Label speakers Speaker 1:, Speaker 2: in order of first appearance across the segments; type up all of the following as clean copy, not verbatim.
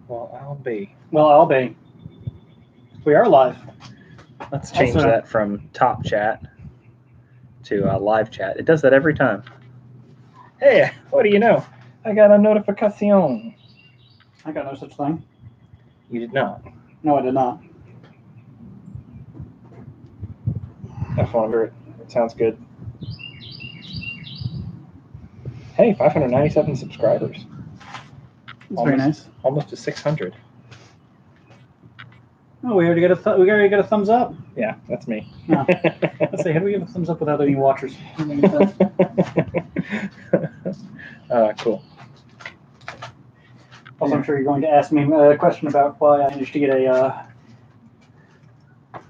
Speaker 1: Well, I'll be.
Speaker 2: Well, I'll be. We are live.
Speaker 1: Let's change that from top chat to live chat. It does that every time. Hey, what do you know? I got a notification.
Speaker 2: I got no such thing.
Speaker 1: You did not.
Speaker 2: No, I did not.
Speaker 1: F100. It sounds good. Hey, 597 subscribers.
Speaker 2: That's very nice.
Speaker 1: Almost to 600.
Speaker 2: Oh, we already got a thumbs up.
Speaker 1: Yeah, that's me.
Speaker 2: No. Let's say, how do we give a thumbs up without any watchers?
Speaker 1: Cool.
Speaker 2: Also, I'm sure you're going to ask me a question about why I managed to get a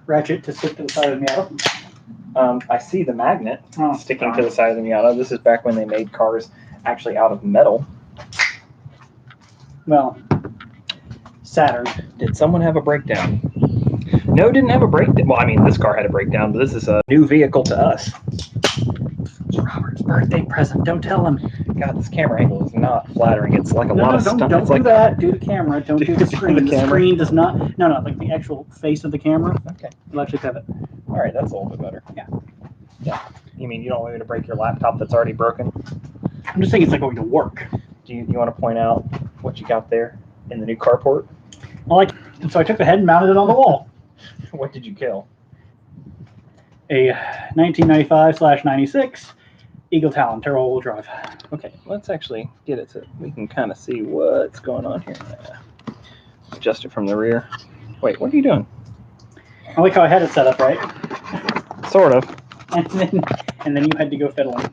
Speaker 2: ratchet to stick to the side of the Miata.
Speaker 1: I see the magnet sticking to the side of the Miata. This is back when they made cars actually out of metal.
Speaker 2: Well, Saturn.
Speaker 1: Did someone have a breakdown? No, didn't have a breakdown. Well, I mean, this car had a breakdown, but this is a new vehicle to us.
Speaker 2: It's Robert's birthday present. Don't tell him.
Speaker 1: God, this camera angle is not flattering. It's like a lot of stuff.
Speaker 2: Don't do that. Do the camera. Don't do the screen. The screen does not. No, like the actual face of the camera.
Speaker 1: Okay.
Speaker 2: It'll actually pivot.
Speaker 1: All right, that's a little bit better.
Speaker 2: Yeah.
Speaker 1: Yeah. You mean you don't want me to break your laptop that's already broken?
Speaker 2: I'm just saying it's not going to work.
Speaker 1: Do you want to point out what you got there in the new carport?
Speaker 2: So I took the head and mounted it on the wall.
Speaker 1: What did you kill?
Speaker 2: A 1995/96 Eagle Talon turbo-wheel drive.
Speaker 1: Okay, let's actually get it so we can kind of see what's going on here. Adjust it from the rear. Wait, what are you doing?
Speaker 2: I like how I had it set up right.
Speaker 1: Sort of.
Speaker 2: And then you had to go fiddling.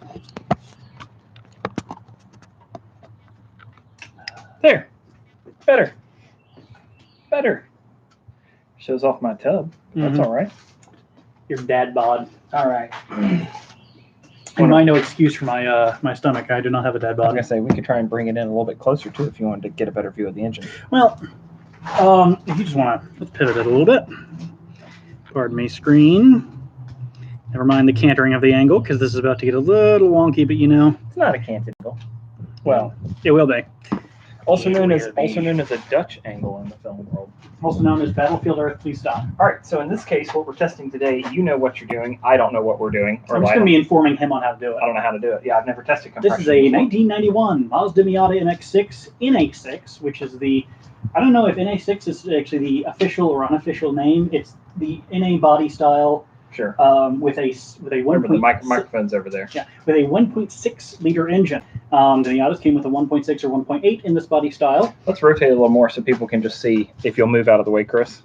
Speaker 1: There. Better. Shows off my tub. That's all right.
Speaker 2: Your dad bod.
Speaker 1: All right.
Speaker 2: And no excuse for my stomach. I do not have a dad bod.
Speaker 1: I was gonna say we could try and bring it in a little bit closer too if you wanted to get a better view of the engine.
Speaker 2: Well, if you just want to, let's pivot it a little bit. Pardon me, screen. Never mind the cantering of the angle because this is about to get a little wonky, but
Speaker 1: it's not a canted angle. Well,
Speaker 2: it will be.
Speaker 1: Also known as a Dutch angle in the film world.
Speaker 2: Also known as Battlefield Earth, please stop.
Speaker 1: All right, so in this case, what we're testing today, you know what you're doing. I don't know what we're doing.
Speaker 2: I'm just going to be informing him on how to do it.
Speaker 1: I don't know how to do it. Yeah, I've never tested compression.
Speaker 2: This is a 1991 Mazda Miata MX-6 NA6, which is I don't know if NA6 is actually the official or unofficial name. It's the NA body style.
Speaker 1: Sure.
Speaker 2: With a 1.
Speaker 1: Remember the microphone's over there.
Speaker 2: Yeah, with a 1.6 liter engine. The Miatas came with a 1.6 or 1.8 in this body style.
Speaker 1: Let's rotate a little more so people can just see. If you'll move out of the way, Chris.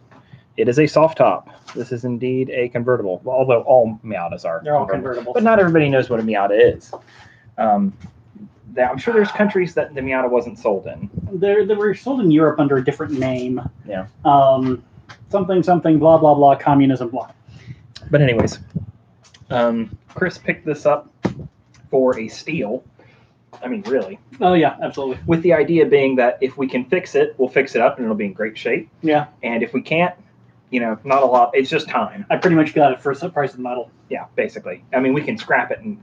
Speaker 1: It is a soft top. This is indeed a convertible. Well, although all Miatas are.
Speaker 2: They're all convertibles.
Speaker 1: But not everybody knows what a Miata is. I'm sure there's countries that the Miata wasn't sold in.
Speaker 2: They were sold in Europe under a different name.
Speaker 1: Yeah.
Speaker 2: Something, blah, blah, blah, communism, blah.
Speaker 1: But anyways, Chris picked this up for a steal. I mean, really.
Speaker 2: Oh, yeah, absolutely.
Speaker 1: With the idea being that if we can fix it, we'll fix it up and it'll be in great shape.
Speaker 2: Yeah.
Speaker 1: And if we can't, not a lot. It's just time.
Speaker 2: I pretty much got it for the price of the metal.
Speaker 1: Yeah, basically. I mean, we can scrap it and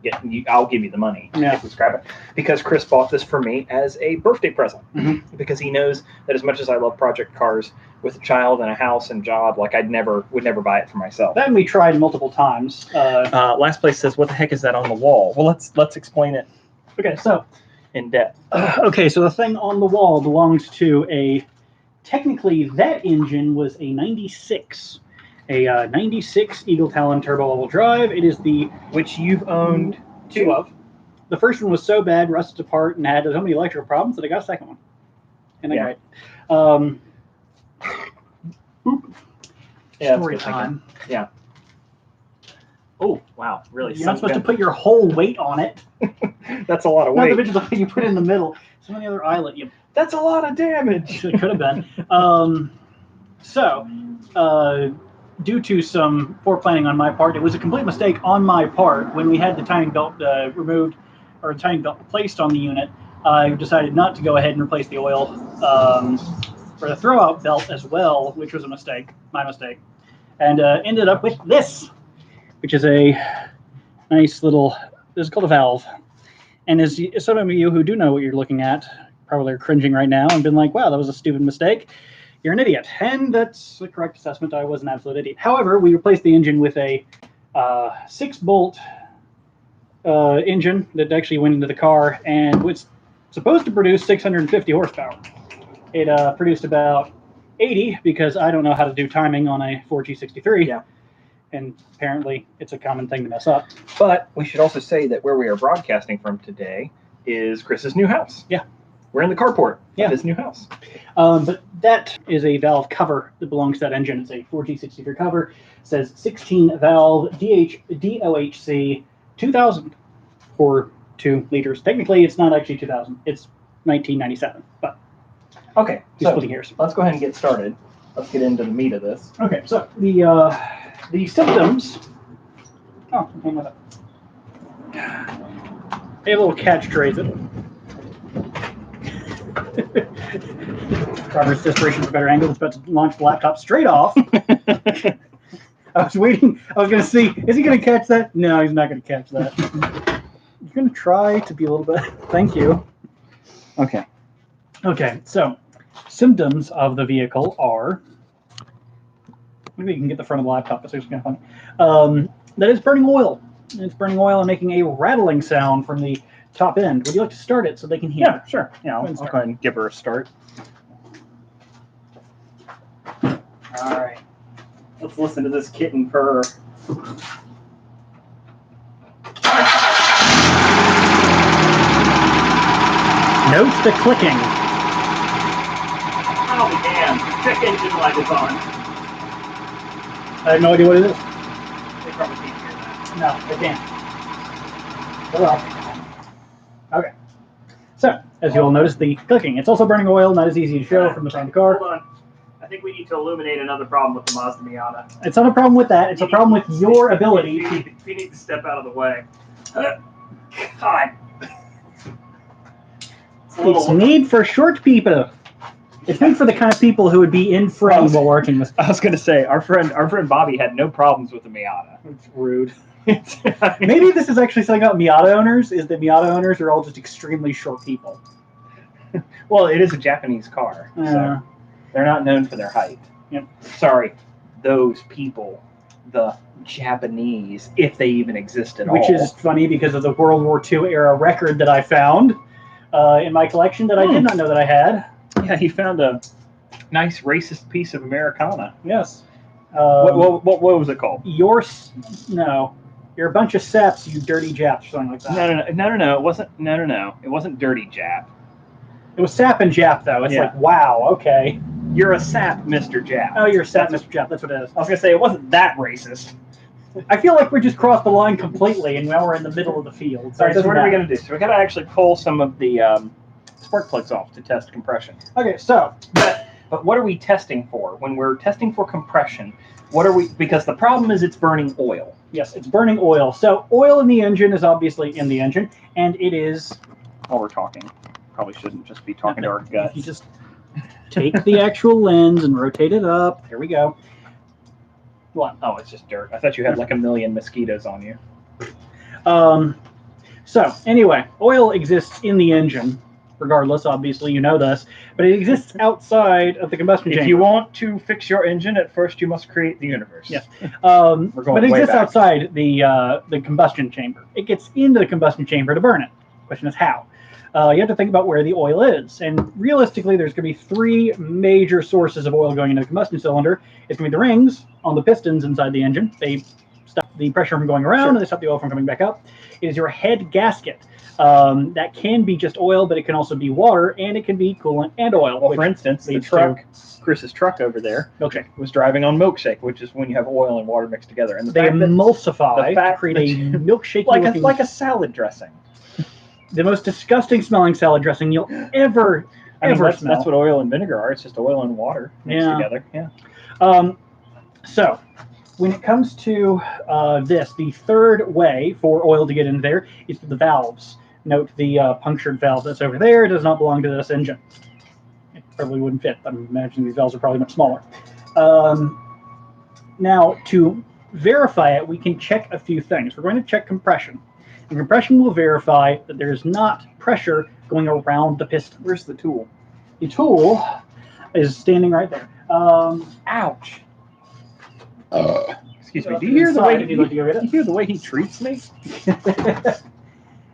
Speaker 1: I'll give you the money
Speaker 2: if
Speaker 1: we scrap it. Because Chris bought this for me as a birthday present.
Speaker 2: Mm-hmm.
Speaker 1: Because he knows that as much as I love project cars, with a child and a house and job, like would never buy it for myself.
Speaker 2: That we tried multiple times.
Speaker 1: Last place says, "What the heck is that on the wall?" Well, let's explain it.
Speaker 2: Okay, so
Speaker 1: in depth.
Speaker 2: Okay, so the thing on the wall belongs to technically that engine was a 96. A 96 Eagle Talon turbo-level drive. It is
Speaker 1: which you've owned 2 of.
Speaker 2: The first one was so bad, rusted apart, and had so many electrical problems that I got a second one. And I got it.
Speaker 1: Yeah,
Speaker 2: story time.
Speaker 1: Yeah. Oh, wow. Really?
Speaker 2: You're not supposed to put your whole weight on it.
Speaker 1: That's a lot of weight.
Speaker 2: Not the bitch that you put it in the middle. Some of the other eyelet.
Speaker 1: That's a lot of damage.
Speaker 2: It could have been. Due to some poor planning on my part, it was a complete mistake on my part when we had the timing belt removed or the timing belt placed on the unit. I decided not to go ahead and replace the oil for the throwout belt as well, which was my mistake, and ended up with this, which is a nice little. This is called a valve, and as some of you who do know what you're looking at probably are cringing right now and been like, wow, that was a stupid mistake. You're an idiot. And that's the correct assessment. I was an absolute idiot. However, we replaced the engine with a 6-bolt engine that actually went into the car and was supposed to produce 650 horsepower. It produced about 80 because I don't know how to do timing on a 4G63.
Speaker 1: Yeah.
Speaker 2: And apparently it's a common thing to mess up.
Speaker 1: But we should also say that where we are broadcasting from today is Chris's new house.
Speaker 2: Yeah.
Speaker 1: We're in the carport
Speaker 2: of
Speaker 1: his new house.
Speaker 2: But that is a valve cover that belongs to that engine. It's a 4G63 cover. It says 16 valve DOHC 2000 for 2 liters. Technically, it's not actually 2000. It's 1997. But
Speaker 1: okay,
Speaker 2: so splitting hairs.
Speaker 1: Let's go ahead and get started. Let's get into the meat of this.
Speaker 2: Okay, so the symptoms. Oh, hang on. They have a little catch trays. Progress desperation for better angle. It's about to launch the laptop straight off. I was waiting. I was going to see, is he going to catch that? No, he's not going to catch that. You're going to try to be a little bit. Thank you. Okay. Okay, so symptoms of the vehicle are. Maybe you can get the front of the laptop. That's actually kind of funny. That is burning oil. It's burning oil and making a rattling sound from the top end. Would you like to start it so they can hear?
Speaker 1: Yeah, sure. Yeah, I'll go ahead and give her a start. All right. Let's listen to this kitten purr.
Speaker 2: Note the clicking.
Speaker 1: I'll be damned. Check engine light is on.
Speaker 2: I have no idea what it is.
Speaker 1: They probably can't hear that.
Speaker 2: No, they can't. Well, okay. So, as you all notice, the clicking. It's also burning oil, not as easy to show from the front of the car.
Speaker 1: Hold on. I think we need to illuminate another problem with the Mazda Miata.
Speaker 2: It's not a problem with that. It's a problem with your ability.
Speaker 1: You need to step out of the way. God.
Speaker 2: It's made for short people. It's made for the kind of people who would be in frame while working this.
Speaker 1: I was going to say, our friend Bobby had no problems with the Miata.
Speaker 2: It's rude. Maybe this is actually something about Miata owners, is that Miata owners are all just extremely short people.
Speaker 1: Well, it is a Japanese car, so they're not known for their height.
Speaker 2: Yep.
Speaker 1: Sorry, those people, the Japanese, if they even exist at all.
Speaker 2: Which is funny because of the World War II era record that I found in my collection that I did not know that I had.
Speaker 1: Yeah, he found a nice racist piece of Americana.
Speaker 2: Yes.
Speaker 1: What was it called?
Speaker 2: You're a bunch of saps, you dirty Japs, or something like that.
Speaker 1: No. It wasn't. No. It wasn't dirty Jap.
Speaker 2: It was sap and Jap, though. It's like, wow, okay.
Speaker 1: You're a sap, Mr. Jap.
Speaker 2: Oh, you're a sap, Mr. Jap. That's what it is.
Speaker 1: I was gonna say it wasn't that racist.
Speaker 2: I feel like we just crossed the line completely, and now we're in the middle of the field.
Speaker 1: So, so what are we gonna do? So we gotta actually pull some of the spark plugs off to test compression.
Speaker 2: Okay, so.
Speaker 1: But what are we testing for? When we're testing for compression, what are we? Because the problem is it's burning oil.
Speaker 2: Yes, it's burning oil. So oil in the engine is obviously in the engine, and it is.
Speaker 1: While we're talking, probably shouldn't just be talking to our guts.
Speaker 2: You just take the actual lens and rotate it up. There we go. What?
Speaker 1: Oh, it's just dirt. I thought you had like a million mosquitoes on you.
Speaker 2: So anyway, oil exists in the engine. Regardless, obviously, you know this, but it exists outside of the combustion chamber.
Speaker 1: If you want to fix your engine, at first you must create the universe.
Speaker 2: Yes,
Speaker 1: We're going
Speaker 2: but it
Speaker 1: way
Speaker 2: exists
Speaker 1: back.
Speaker 2: outside the combustion chamber. It gets into the combustion chamber to burn it. The question is how. You have to think about where the oil is, and realistically, there's going to be 3 major sources of oil going into the combustion cylinder. It's going to be the rings on the pistons inside the engine. They stop the pressure from going around, and they stop the oil from coming back up. It is your head gasket. That can be just oil, but it can also be water, and it can be coolant and oil.
Speaker 1: Well, for instance, the truck, Chris's truck over there,
Speaker 2: Milkshake,
Speaker 1: was driving on milkshake, which is when you have oil and water mixed together. And
Speaker 2: they emulsify to create a milkshake
Speaker 1: like a salad dressing.
Speaker 2: The most disgusting smelling salad dressing you'll ever smell.
Speaker 1: That's what oil and vinegar are. It's just oil and water mixed together. Yeah.
Speaker 2: So when it comes to this, the third way for oil to get in there is through the valves. Note the punctured valve that's over there does not belong to this engine. It probably wouldn't fit. I'm imagining these valves are probably much smaller. Now, to verify it, we can check a few things. We're going to check compression. And compression will verify that there is not pressure going around the piston.
Speaker 1: Where's the tool?
Speaker 2: The tool is standing right there.
Speaker 1: Ouch. Excuse me.
Speaker 2: So
Speaker 1: Do you hear the way
Speaker 2: inside, if you'd like to go get it.
Speaker 1: you hear the way he treats me?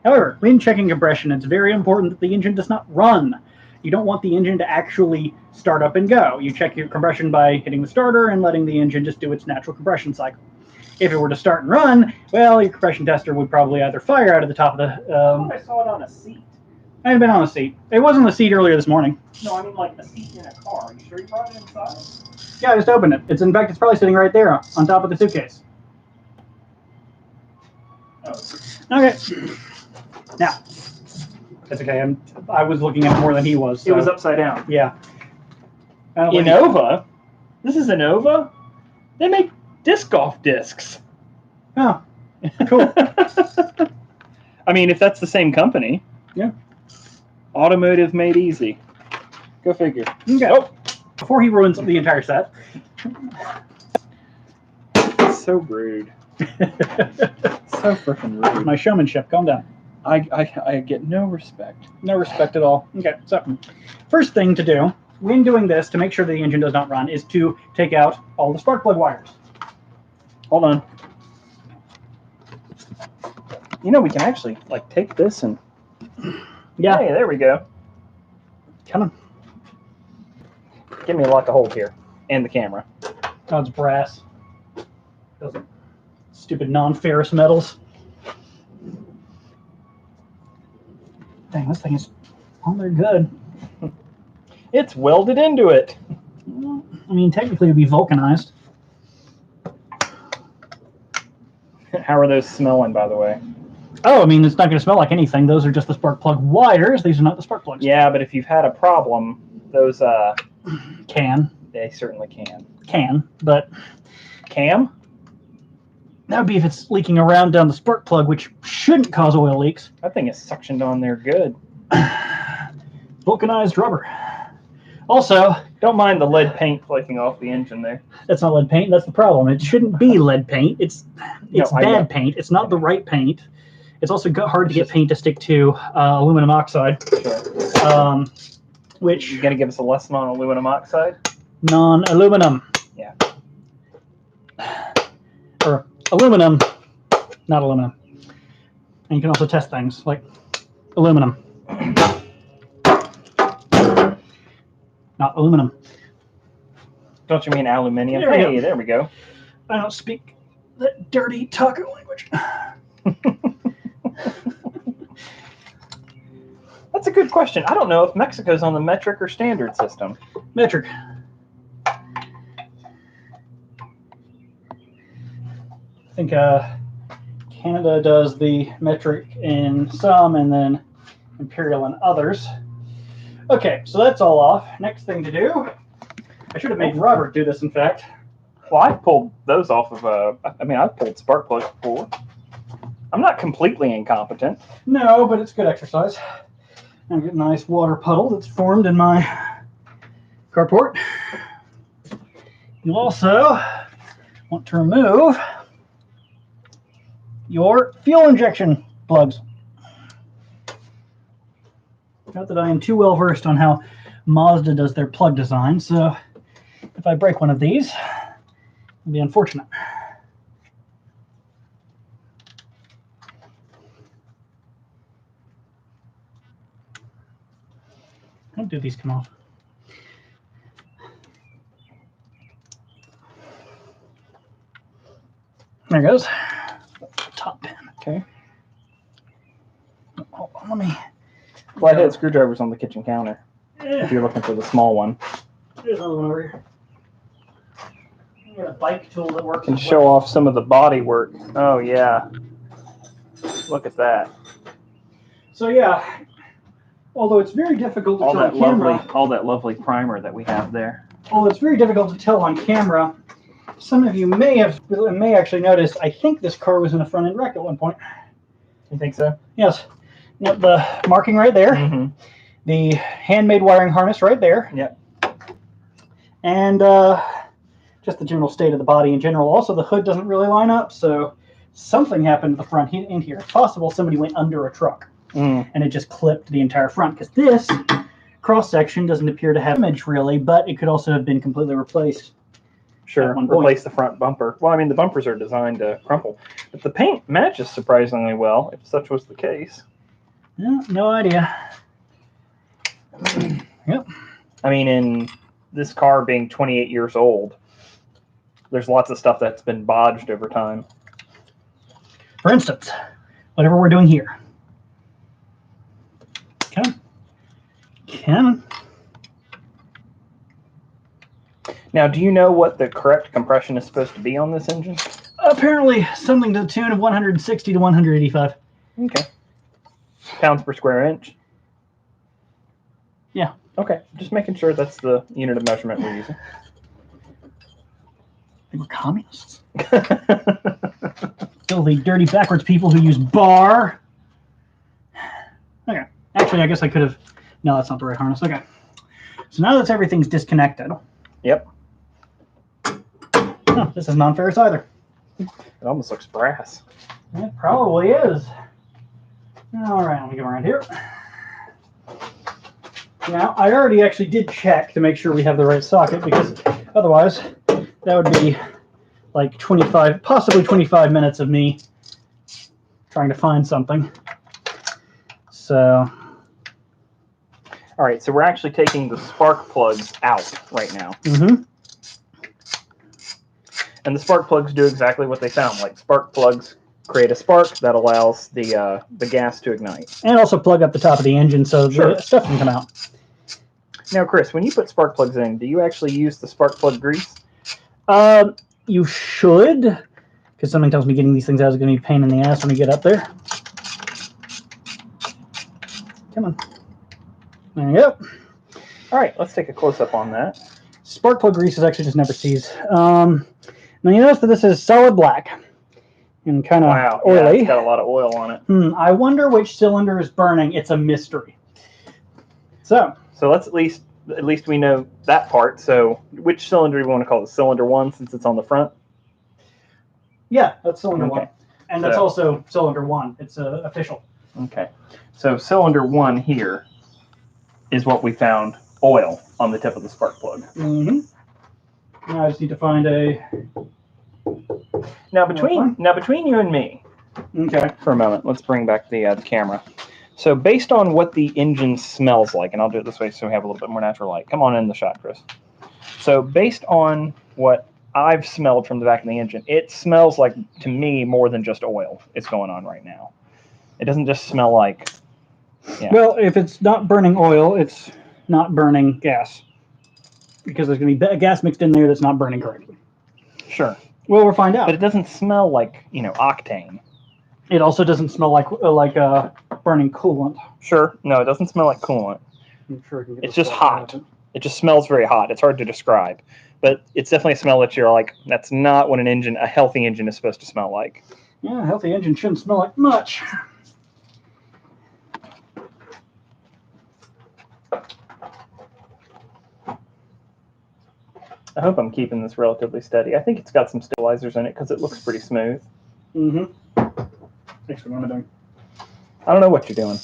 Speaker 2: However, when checking compression, it's very important that the engine does not run. You don't want the engine to actually start up and go. You check your compression by hitting the starter and letting the engine just do its natural compression cycle. If it were to start and run, well, your compression tester would probably either fire out of the top of the...
Speaker 1: I saw it on a seat.
Speaker 2: I had been on a seat. It was on the seat earlier this morning.
Speaker 1: No, I mean like a seat in a car. Are you sure you brought it inside?
Speaker 2: Yeah, I just opened it. In fact, it's probably sitting right there on top of the suitcase.
Speaker 1: Oh.
Speaker 2: Okay. Now, that's okay. I was looking at it more than he was. So.
Speaker 1: It was upside down.
Speaker 2: Yeah.
Speaker 1: Innova? This is Innova? They make disc golf discs.
Speaker 2: Oh, cool.
Speaker 1: I mean, if that's the same company.
Speaker 2: Yeah.
Speaker 1: Automotive made easy. Go figure.
Speaker 2: Okay. Oh. Before he ruins the entire set.
Speaker 1: So rude. So freaking rude.
Speaker 2: My showmanship. Calm down.
Speaker 1: I get no respect.
Speaker 2: No respect at all. Okay, so first thing to do when doing this to make sure the engine does not run is to take out all the spark plug wires.
Speaker 1: Hold on. You know, we can actually like take this and
Speaker 2: Yeah.
Speaker 1: Hey, there we go.
Speaker 2: Come on.
Speaker 1: Give me a lot to hold here. And the camera.
Speaker 2: Oh, it's brass. Those stupid non-ferrous metals. Dang, this thing is on there good.
Speaker 1: It's welded into it.
Speaker 2: I mean, technically it would be vulcanized.
Speaker 1: How are those smelling, by the way?
Speaker 2: Oh, I mean, it's not going to smell like anything. Those are just the spark plug wires. These are not the spark plugs.
Speaker 1: Yeah, but if you've had a problem, those
Speaker 2: Can.
Speaker 1: they certainly can.
Speaker 2: Can, but
Speaker 1: Cam?
Speaker 2: that would be if it's leaking around down the spark plug, which shouldn't cause oil leaks.
Speaker 1: That thing is suctioned on there good.
Speaker 2: Vulcanized rubber. Also,
Speaker 1: Don't mind the lead paint flaking off the engine there.
Speaker 2: that's not lead paint. That's the problem. It shouldn't be lead paint. It's
Speaker 1: No, I know.
Speaker 2: bad paint. It's not the right paint. It's also hard to get paint to stick to aluminum oxide,
Speaker 1: Sure.
Speaker 2: which
Speaker 1: You gonna give us a lesson on aluminum oxide?
Speaker 2: non-aluminum.
Speaker 1: Yeah.
Speaker 2: Or aluminum, not aluminum. And you can also test things like aluminum. Not aluminum.
Speaker 1: Don't you mean aluminium?
Speaker 2: There we
Speaker 1: Hey,
Speaker 2: go.
Speaker 1: there we go.
Speaker 2: I don't speak that dirty taco language.
Speaker 1: That's a good question. I don't know if Mexico's on the metric or standard system.
Speaker 2: Metric. I think Canada does the metric in some and then imperial in others. Okay, so that's all off. Next thing to do, I should have made Robert do this, in fact.
Speaker 1: Well, I've pulled those off of I've pulled spark plugs before. I'm not completely incompetent.
Speaker 2: No, but it's good exercise. I get a nice water puddle that's formed in my carport. You'll also want to remove your fuel injection plugs. Not that I am too well versed on how Mazda does their plug design, so if I break one of these, it'll be unfortunate. How do these come off? There it goes. Top pin.
Speaker 1: Okay.
Speaker 2: Hold on, let me.
Speaker 1: Flathead screwdriver's on the kitchen counter. If you're looking for the small one.
Speaker 2: There's another one over here. You got a bike tool that works.
Speaker 1: Can
Speaker 2: as
Speaker 1: show
Speaker 2: well.
Speaker 1: off some of the body work. Oh yeah. Look at that.
Speaker 2: So yeah, although it's very difficult to
Speaker 1: All
Speaker 2: tell
Speaker 1: that
Speaker 2: on camera,
Speaker 1: lovely primer that we have there.
Speaker 2: although it's very difficult to tell on camera, some of you may actually noticed. I think this car was in a front end wreck at one point.
Speaker 1: You think so?
Speaker 2: Yes. Yep, the marking right there,
Speaker 1: Mm-hmm.
Speaker 2: the handmade wiring harness right there.
Speaker 1: Yep.
Speaker 2: And just the general state of the body in general. Also, the hood doesn't really line up, so something happened to the front end here. It's possible somebody went under a truck. and it just clipped the entire front. Because this cross-section doesn't appear to have damage, really, but it could also have been completely replaced.
Speaker 1: Sure, replace the front bumper. Well, I mean, the bumpers are designed to crumple. But the paint matches surprisingly well, if such was the case.
Speaker 2: Yeah, no idea. Yep.
Speaker 1: I mean, in this car being 28 years old, there's lots of stuff that's been bodged over time.
Speaker 2: For instance, whatever we're doing here. Come on.
Speaker 1: Now, do you know what the correct compression is supposed to be on this engine?
Speaker 2: Apparently, something to the tune of 160 to 185.
Speaker 1: Okay. Pounds per square inch?
Speaker 2: Yeah.
Speaker 1: Okay, just making sure that's the unit of measurement we're using.
Speaker 2: They were communists. Filthy, dirty, backwards people who use bar. Okay. Actually, I guess I could have... No, that's not the right harness. Okay. So now that everything's disconnected...
Speaker 1: Yep.
Speaker 2: Oh, this is non-ferrous either.
Speaker 1: It almost looks brass.
Speaker 2: It probably is. All right, let me go around here. Now, I already actually did check to make sure we have the right socket, because otherwise that would be like 25, possibly 25 minutes of me trying to find something. So...
Speaker 1: All right, so we're actually taking the spark plugs out right now.
Speaker 2: Mm-hmm.
Speaker 1: And the spark plugs do exactly what they sound like. Spark plugs create a spark that allows the gas to ignite.
Speaker 2: And also plug up the top of the engine so the stuff can come out.
Speaker 1: Now, Chris, when you put spark plugs in, do you actually use the spark plug grease?
Speaker 2: You should, because something tells me getting these things out is going to be a pain in the ass when we get up there. Come on. There you go.
Speaker 1: All right, let's take a close-up on that.
Speaker 2: Spark plug grease is actually just never seized. Now you notice that this is solid black and kind of oily.
Speaker 1: Yeah, it's got a lot of oil on it.
Speaker 2: I wonder which cylinder is burning. It's a mystery. So
Speaker 1: let's at least we know that part. So which cylinder do we want to call it? Cylinder 1, since it's on the front?
Speaker 2: Yeah, that's cylinder 1. And that's also cylinder 1. It's official.
Speaker 1: Okay. So cylinder 1 here is what we found, oil on the tip of the spark plug.
Speaker 2: Mm-hmm. Now I just need to find a...
Speaker 1: Now between you and me,
Speaker 2: okay,
Speaker 1: for a moment, let's bring back the camera. So based on what the engine smells like, and I'll do it this way so we have a little bit more natural light. Come on in the shot, Chris. So based on what I've smelled from the back of the engine, it smells like, to me, more than just oil is going on right now. It doesn't just smell like... Yeah.
Speaker 2: Well, if it's not burning oil, it's not burning gas. Because there's going to be gas mixed in there that's not burning correctly.
Speaker 1: Sure.
Speaker 2: Well, we'll find out.
Speaker 1: But it doesn't smell like, octane.
Speaker 2: It also doesn't smell like burning coolant.
Speaker 1: Sure. No, it doesn't smell like coolant.
Speaker 2: I'm sure I can get
Speaker 1: it's just hot. It just smells very hot. It's hard to describe. But it's definitely a smell that you're like, that's not what a healthy engine is supposed to smell like.
Speaker 2: Yeah, a healthy engine shouldn't smell like much.
Speaker 1: I hope I'm keeping this relatively steady. I think it's got some stabilizers in it because it looks pretty smooth.
Speaker 2: Mm-hmm. Actually, what am I doing?
Speaker 1: I don't know what you're doing.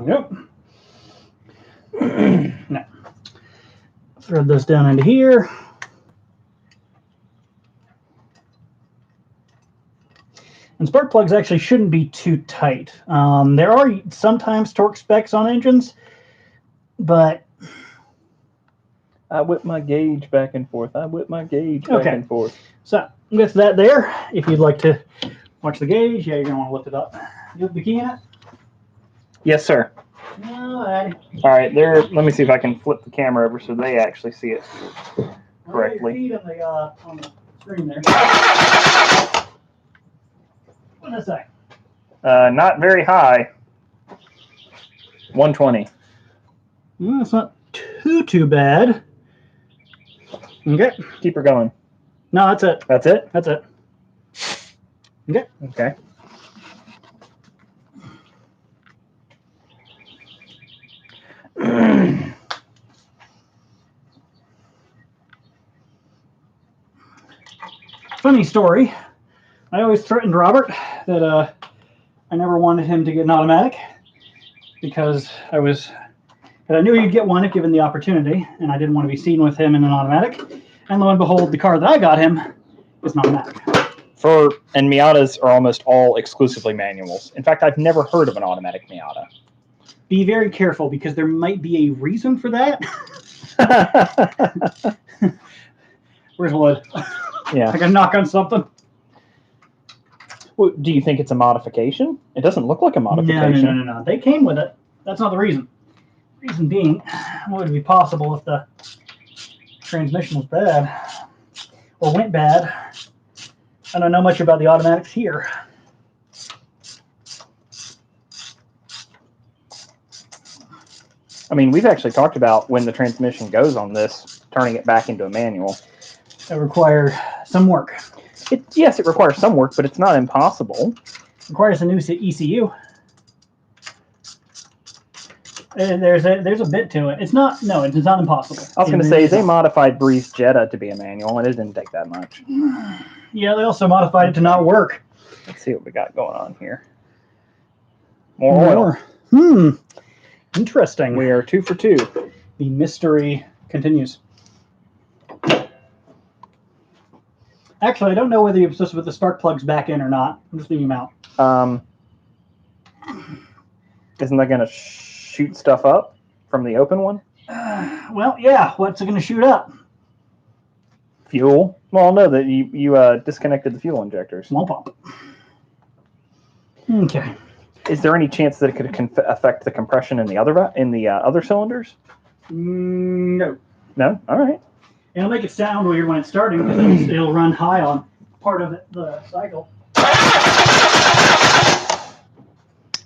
Speaker 2: Yep. Now, thread those down into here. And spark plugs actually shouldn't be too tight. There are sometimes torque specs on engines, but...
Speaker 1: I whip my gauge back and forth. I whip my gauge back and forth.
Speaker 2: So, with that there, if you'd like to watch the gauge, yeah, you're going to want to lift it up. You have the key in it?
Speaker 1: Yes, sir.
Speaker 2: All right.
Speaker 1: All right, there. Let me see if I can flip the camera over so they actually see it correctly.
Speaker 2: Your feet on the screen there. What is that?
Speaker 1: Not very high. 120.
Speaker 2: Well, it's not too bad. Okay.
Speaker 1: Keep her going.
Speaker 2: No, that's it.
Speaker 1: That's it?
Speaker 2: That's it. Okay.
Speaker 1: Okay.
Speaker 2: Funny story. I always threatened Robert that I never wanted him to get an automatic because I knew he'd get one if given the opportunity, and I didn't want to be seen with him in an automatic. And lo and behold, the car that I got him is an automatic.
Speaker 1: And Miatas are almost all exclusively manuals. In fact, I've never heard of an automatic Miata.
Speaker 2: Be very careful because there might be a reason for that. Where's wood?
Speaker 1: Yeah.
Speaker 2: I gotta knock on something.
Speaker 1: Well, do you think it's a modification? It doesn't look like a modification.
Speaker 2: No. They came with it. That's not the reason. Reason being, what would be possible if the transmission was bad or went bad? I don't know much about the automatics here.
Speaker 1: I mean, we've actually talked about when the transmission goes on this, turning it back into a manual.
Speaker 2: It requires some work.
Speaker 1: Yes, it requires some work, but it's not impossible.
Speaker 2: It requires a new ECU. There's a bit to it. It's not impossible.
Speaker 1: I was going to say, they modified Breeze Jetta to be a manual, and it didn't take that much.
Speaker 2: Yeah, they also modified it to not work.
Speaker 1: Let's see what we got going on here. More
Speaker 2: oil. Interesting.
Speaker 1: We are 2 for 2.
Speaker 2: The mystery continues. Actually, I don't know whether you're supposed to put the spark plugs back in or not. I'm just leaving them out.
Speaker 1: Isn't that going to shoot stuff up from the open one?
Speaker 2: Well, yeah. What's it going to shoot up?
Speaker 1: Fuel. Well, no, that you disconnected the fuel injectors.
Speaker 2: Womp womp. Okay.
Speaker 1: Is there any chance that it could affect the compression in the other cylinders?
Speaker 2: No.
Speaker 1: No. All right.
Speaker 2: It'll make it sound weird when it's starting because it'll run high on part of the cycle.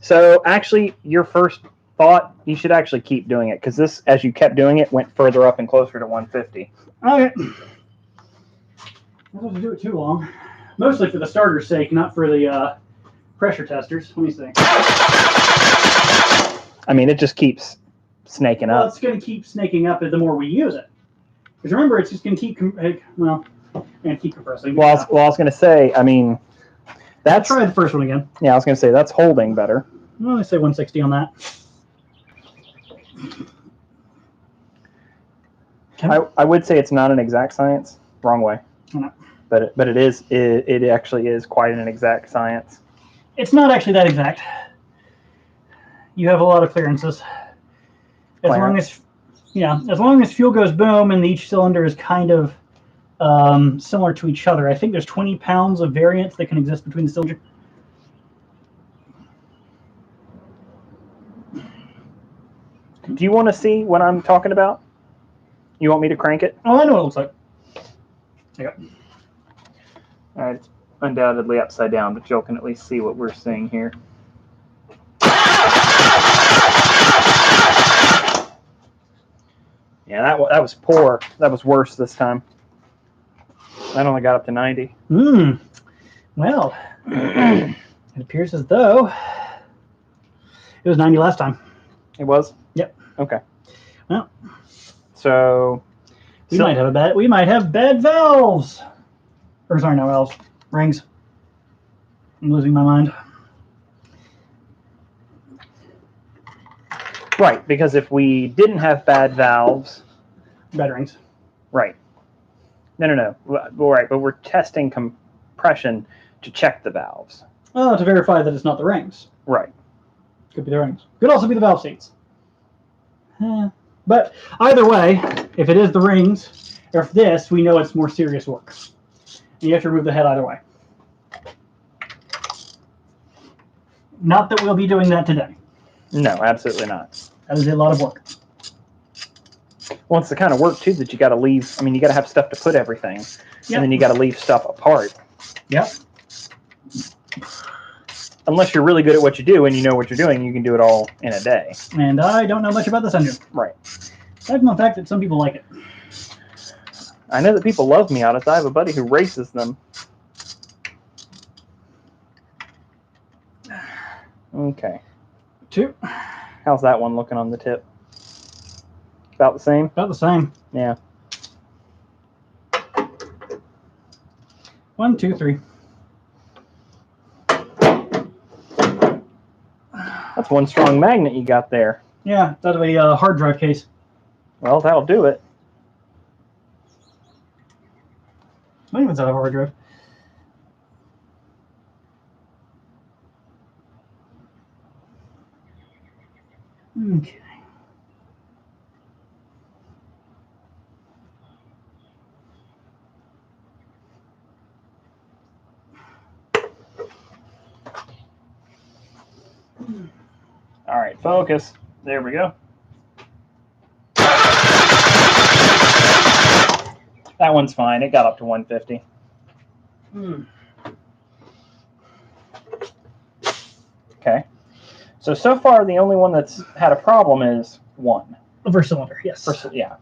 Speaker 1: So actually, your first thought, you should actually keep doing it because this, as you kept doing it, went further up and closer to 150.
Speaker 2: Okay. I don't have to do it too long. Mostly for the starter's sake, not for the pressure testers. Let me see.
Speaker 1: I mean, it just keeps snaking up.
Speaker 2: Well, it's going to keep snaking up the more we use it. Because remember, it's just going to keep compressing.
Speaker 1: Well, I was going to say, I mean, that's...
Speaker 2: Try the first one again.
Speaker 1: Yeah, I was going to say, that's holding better.
Speaker 2: Well, let's say 160 on that.
Speaker 1: I would say it's not an exact science. Wrong way.
Speaker 2: No.
Speaker 1: But it is. It actually is quite an exact science.
Speaker 2: It's not actually that exact. You have a lot of clearances. As long as fuel goes boom and each cylinder is kind of similar to each other. I think there's 20 pounds of variance that can exist between the cylinders.
Speaker 1: Do you want to see what I'm talking about? You want me to crank it?
Speaker 2: Oh, I know what it looks like. There you go.
Speaker 1: All right, it's undoubtedly upside down, but y'all can at least see what we're seeing here. Yeah, that was poor. That was worse this time. That only got up to 90.
Speaker 2: Well, it appears as though it was 90 last time.
Speaker 1: It was?
Speaker 2: Yep.
Speaker 1: Okay.
Speaker 2: Well,
Speaker 1: so
Speaker 2: we might have bad valves. Or sorry, no valves. Rings. I'm losing my mind.
Speaker 1: Right, because if we didn't have bad valves...
Speaker 2: Bad rings.
Speaker 1: Right. No. Right, but we're testing compression to check the valves.
Speaker 2: Oh, to verify that it's not the rings.
Speaker 1: Right.
Speaker 2: Could be the rings. Could also be the valve seats. But either way, if it is the rings, or if this, we know it's more serious work. And you have to remove the head either way. Not that we'll be doing that today.
Speaker 1: No, absolutely not.
Speaker 2: That is a lot of work.
Speaker 1: Well, it's the kind of work, too, that you got to leave. I mean, you got to have stuff to put everything. Yep. And then you got to leave stuff apart.
Speaker 2: Yep.
Speaker 1: Unless you're really good at what you do and you know what you're doing, you can do it all in a day.
Speaker 2: And I don't know much about this engine.
Speaker 1: Right.
Speaker 2: Aside from the fact that some people like it.
Speaker 1: I know that people love Miatas. I have a buddy who races them. Okay.
Speaker 2: 2.
Speaker 1: How's that one looking on the tip? About the same?
Speaker 2: About the same.
Speaker 1: Yeah.
Speaker 2: 1, 2, 3.
Speaker 1: That's one strong magnet you got there.
Speaker 2: Yeah, it's out of a hard drive case.
Speaker 1: Well, that'll do it.
Speaker 2: I think it's out of a hard drive. Okay.
Speaker 1: All right, focus. There we go. That one's fine. It got up to 150. Okay. So far, the only one that's had a problem is one.
Speaker 2: The first cylinder, yes.
Speaker 1: Yeah.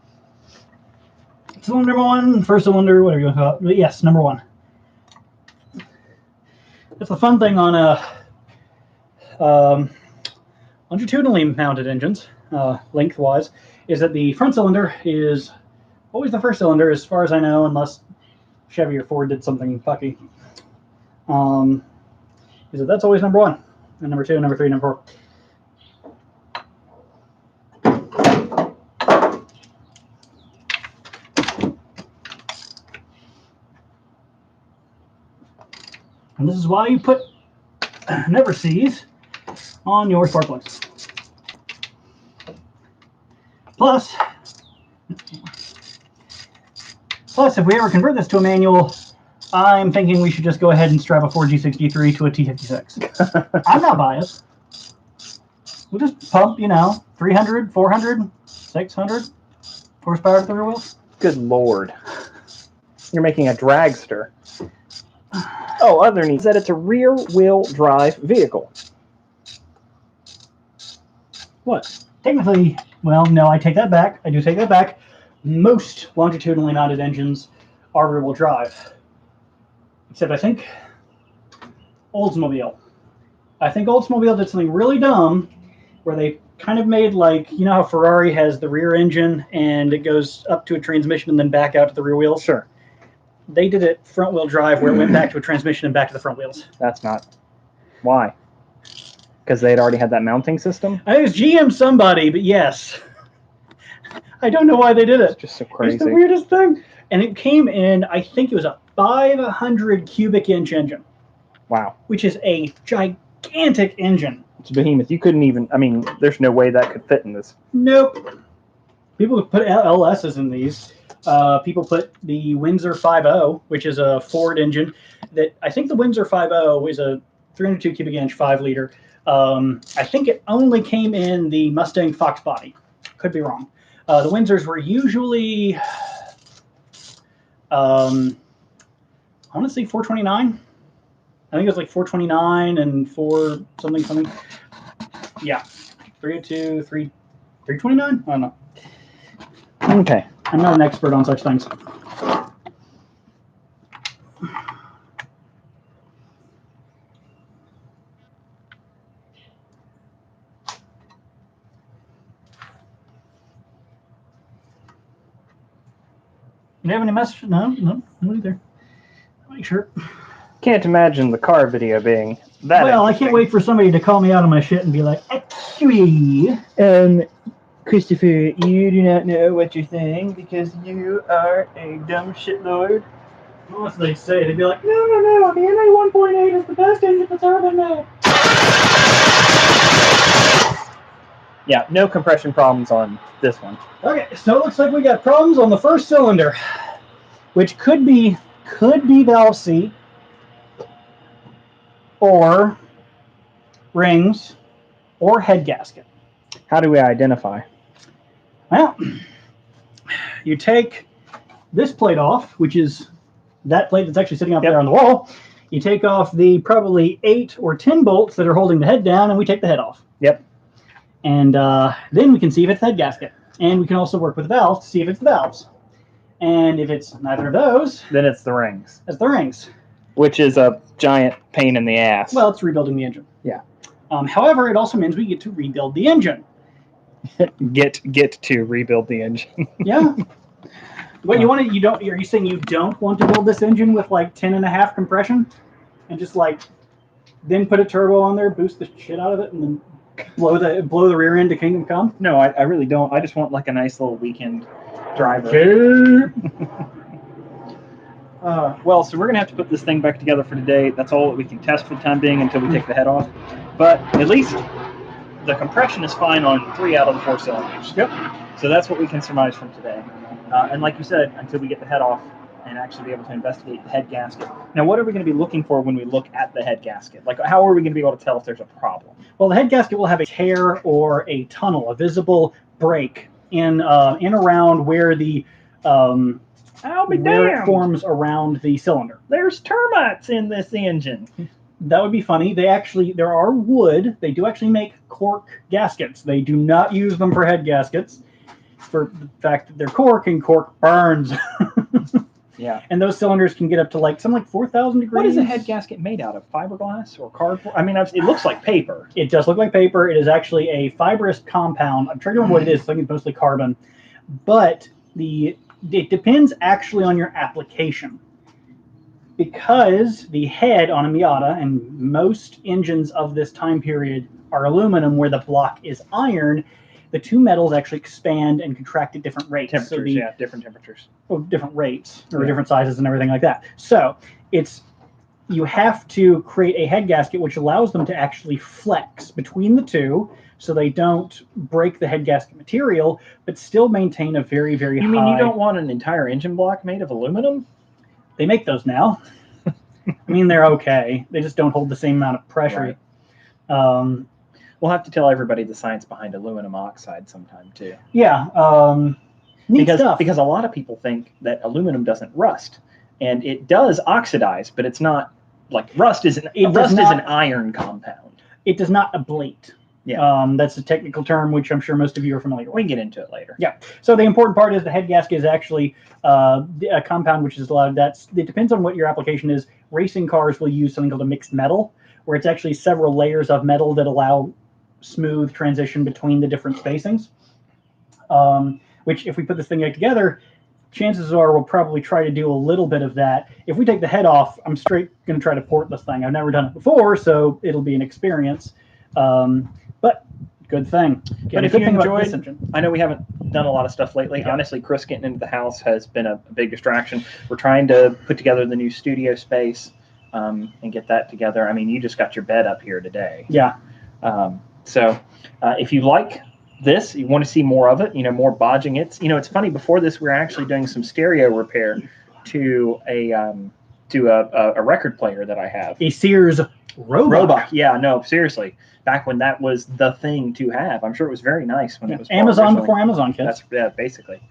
Speaker 2: Cylinder number 1, first cylinder, whatever you want to call it. But yes, number 1. That's the fun thing on longitudinally mounted engines, lengthwise, is that the front cylinder is always the first cylinder, as far as I know, unless Chevy or Ford did something fucky. Is that that's always number 1, and number 2, number 3, number 4. And this is why you put never sees on your spark plugs. Plus, if we ever convert this to a manual, I'm thinking we should just go ahead and strap a Ford G6 to a T56. I'm not biased. We'll just pump, 300, 400, 600 horsepower to the rear wheels.
Speaker 1: Good Lord. You're making a dragster. Oh, other news that it's a rear-wheel drive vehicle.
Speaker 2: What? Technically, well, no, I take that back. I do take that back. Most longitudinally mounted engines are rear-wheel drive. Except I think Oldsmobile. I think Oldsmobile did something really dumb where they kind of made like, how Ferrari has the rear engine and it goes up to a transmission and then back out to the rear wheels?
Speaker 1: Sure.
Speaker 2: They did it front-wheel drive where it went back to a transmission and back to the front wheels.
Speaker 1: That's not. Why? Because they had already had that mounting system?
Speaker 2: I think it's GM somebody, but yes. I don't know why they did it.
Speaker 1: It's just so crazy.
Speaker 2: It's the weirdest thing. And it came in, I think it was a 500 cubic inch engine.
Speaker 1: Wow.
Speaker 2: Which is a gigantic engine.
Speaker 1: It's a behemoth. You couldn't even, there's no way that could fit in this.
Speaker 2: Nope. People put LSs in these. People put the Windsor 5.0, which is a Ford engine. That I think the Windsor 5.0 is a 302 cubic inch 5 liter. I think it only came in the Mustang Fox body. Could be wrong. The Windsors were usually, I want to say 429. I think it was like 429 and 4 something. Yeah, 302, 329. I don't know.
Speaker 1: Okay.
Speaker 2: I'm not an expert on such things. You have any message? No either. Make sure.
Speaker 1: Can't imagine the car video being that.
Speaker 2: Well, I can't wait for somebody to call me out on my shit and be like, actually,
Speaker 1: Christopher, you do not know what you're saying because you are a dumb shitlord.
Speaker 2: What they say? They'd be like, no, the NA 1.8 is the best engine that's ever been made.
Speaker 1: Yeah, no compression problems on this one.
Speaker 2: Okay, so it looks like we got problems on the first cylinder, which could be valve C, or rings, or head gasket.
Speaker 1: How do we identify?
Speaker 2: Well, you take this plate off, which is that plate that's actually sitting up there on the wall. You take off the probably 8 or 10 bolts that are holding the head down, and we take the head off.
Speaker 1: Yep.
Speaker 2: And then we can see if it's the head gasket. And we can also work with the valves to see if it's the valves. And if it's neither of those,
Speaker 1: then it's the rings.
Speaker 2: It's the rings.
Speaker 1: Which is a giant pain in the ass.
Speaker 2: Well, it's rebuilding the engine.
Speaker 1: Yeah.
Speaker 2: However, it also means we get to rebuild the engine.
Speaker 1: get to rebuild the engine.
Speaker 2: Yeah. What you want to? You don't? Are you saying you don't want to build this engine with like 10.5 compression, and just like then put a turbo on there, boost the shit out of it, and then blow the rear end to Kingdom Come?
Speaker 1: No, I really don't. I just want like a nice little weekend driver.
Speaker 2: Okay.
Speaker 1: Well, so we're going to have to put this thing back together for today. That's all that we can test for the time being until we take the head off. But at least the compression is fine on 3 out of the 4 cylinders.
Speaker 2: Yep.
Speaker 1: So that's what we can surmise from today. And like you said, until we get the head off and actually be able to investigate the head gasket. Now, what are we going to be looking for when we look at the head gasket? Like, how are we going to be able to tell if there's a problem?
Speaker 2: Well, the head gasket will have a tear or a tunnel, a visible break in around where the where it forms around the cylinder.
Speaker 1: There's termites in this engine.
Speaker 2: That would be funny. There are wood. They do actually make cork gaskets. They do not use them for head gaskets for the fact that they're cork and cork burns.
Speaker 1: Yeah.
Speaker 2: And those cylinders can get up to like 4,000 degrees.
Speaker 1: What is a head gasket made out of? Fiberglass or cardboard? I mean, it looks like paper.
Speaker 2: It does look like paper. It is actually a fibrous compound. I'm trying to remember what it is. I think it's mostly carbon. But it depends actually on your application. Because the head on a Miata and most engines of this time period are aluminum where the block is iron, the two metals actually expand and contract at different rates.
Speaker 1: Temperatures, different temperatures.
Speaker 2: Well, different rates or different sizes and everything like that. So you have to create a head gasket which allows them to actually flex between the two so they don't break the head gasket material, but still maintain a very, very high...
Speaker 1: You mean you don't want an entire engine block made of aluminum?
Speaker 2: They make those now. I mean, they're okay. They just don't hold the same amount of pressure.
Speaker 1: Right. We'll have to tell everybody the science behind aluminum oxide sometime, too.
Speaker 2: Yeah. Neat stuff.
Speaker 1: Because a lot of people think that aluminum doesn't rust. And it does oxidize, but it's not... Like, rust is an iron compound.
Speaker 2: It does not ablate.
Speaker 1: Yeah.
Speaker 2: That's a technical term, which I'm sure most of you are familiar with.
Speaker 1: We can get into it later.
Speaker 2: Yeah. So the important part is the head gasket is actually a compound which is allowed. It depends on what your application is. Racing cars will use something called a mixed metal, where it's actually several layers of metal that allow smooth transition between the different spacings. Which, if we put this thing together, chances are we'll probably try to do a little bit of that. If we take the head off, I'm straight going to try to port this thing. I've never done it before, so it'll be an experience. But good thing.
Speaker 1: But if you enjoyed, I know we haven't done a lot of stuff lately. Yeah. Honestly, Chris getting into the house has been a big distraction. We're trying to put together the new studio space and get that together. I mean, you just got your bed up here today.
Speaker 2: Yeah.
Speaker 1: So if you like this, you want to see more of it, more Bodgin. It's funny, before this, we were actually doing some stereo repair to a record player that I have.
Speaker 2: A Sears Roebuck.
Speaker 1: Yeah, no, seriously. Back when that was the thing to have. I'm sure it was very nice when it was
Speaker 2: Amazon before Amazon, kids.
Speaker 1: That's basically.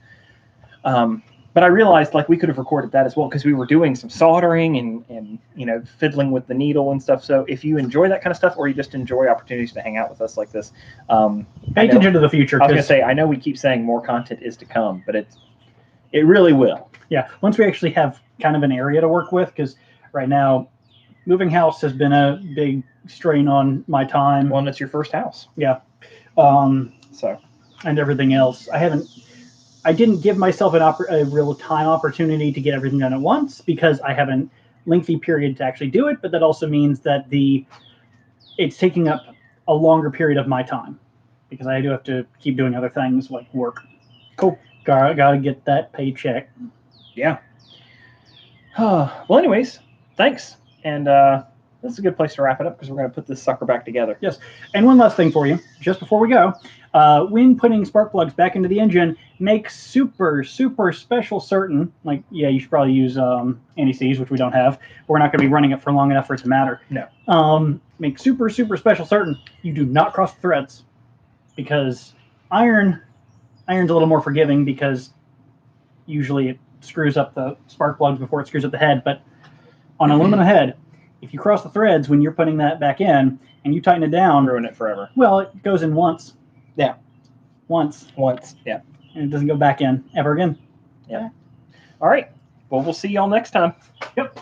Speaker 1: But I realized we could have recorded that as well because we were doing some soldering and fiddling with the needle and stuff. So if you enjoy that kind of stuff, or you just enjoy opportunities to hang out with us like this,
Speaker 2: pay attention to the future.
Speaker 1: I was going to say, I know we keep saying more content is to come, but it really will.
Speaker 2: Yeah, once we actually have kind of an area to work with, because right now, moving house has been a big strain on my time.
Speaker 1: Well, and it's your first house.
Speaker 2: Yeah.
Speaker 1: So.
Speaker 2: And everything else. I didn't give myself a real time opportunity to get everything done at once because I have a lengthy period to actually do it, but that also means that it's taking up a longer period of my time because I do have to keep doing other things like work.
Speaker 1: Cool.
Speaker 2: Gotta get that paycheck.
Speaker 1: Yeah. Well, anyways, thanks. And this is a good place to wrap it up because we're going to put this sucker back together.
Speaker 2: Yes. And one last thing for you, just before we go. When putting spark plugs back into the engine, make super, super special certain, you should probably use anti-seize, which we don't have. We're not going to be running it for long enough for it to matter.
Speaker 1: No.
Speaker 2: Make super, super special certain you do not cross the threads because iron's a little more forgiving because usually it screws up the spark plugs before it screws up the head. But on an aluminum head, if you cross the threads when you're putting that back in and you tighten it down,
Speaker 1: ruin it forever.
Speaker 2: Well, it goes in once.
Speaker 1: Yeah.
Speaker 2: Once.
Speaker 1: Yeah.
Speaker 2: And it doesn't go back in ever again.
Speaker 1: Yeah. All right. Well, we'll see y'all next time.
Speaker 2: Yep.